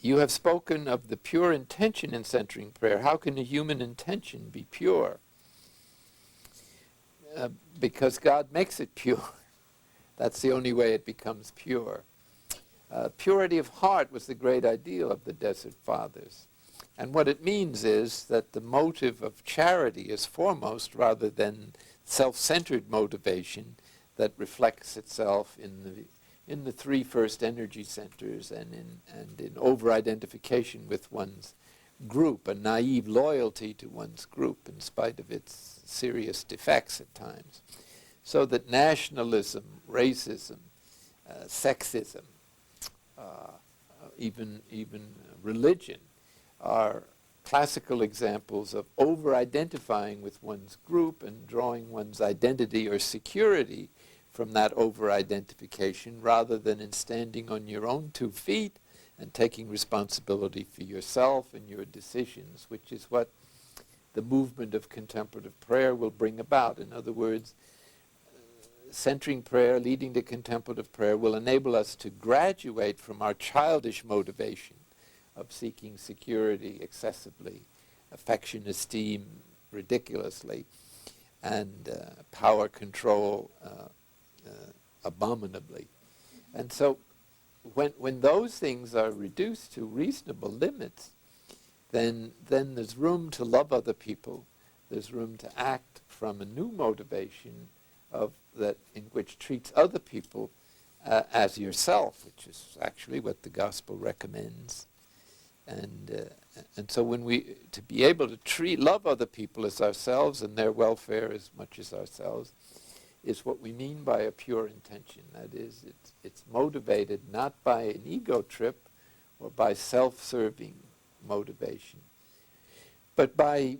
You have spoken of the pure intention in centering prayer. How can a human intention be pure? Because God makes it pure. That's the only way it becomes pure. Purity of heart was the great ideal of the Desert Fathers. And what it means is that the motive of charity is foremost rather than self-centered motivation that reflects itself in the three first energy centers and in over-identification with one's group, a naive loyalty to one's group in spite of its serious defects at times. So that nationalism, racism, sexism, even religion are classical examples of over-identifying with one's group and drawing one's identity or security from that over-identification rather than in standing on your own 2 feet and taking responsibility for yourself and your decisions, which is what the movement of contemplative prayer will bring about. In other words, centering prayer, leading to contemplative prayer, will enable us to graduate from our childish motivation of seeking security excessively, affection, esteem ridiculously, and power control abominably. And so when those things are reduced to reasonable limits, then there's room to love other people, there's room to act from a new motivation in which treats other people as yourself, which is actually what the gospel recommends. And so to be able to love other people as ourselves and their welfare as much as ourselves is what we mean by a pure intention. That is, it's motivated not by an ego trip or by self-serving motivation, but by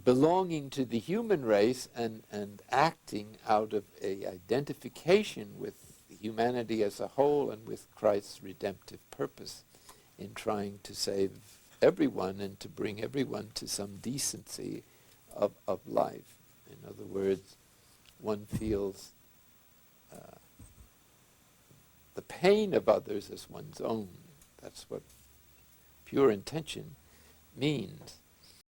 belonging to the human race and acting out of an identification with humanity as a whole and with Christ's redemptive purpose in trying to save everyone and to bring everyone to some decency of life. In other words, one feels the pain of others as one's own. That's what pure intention means.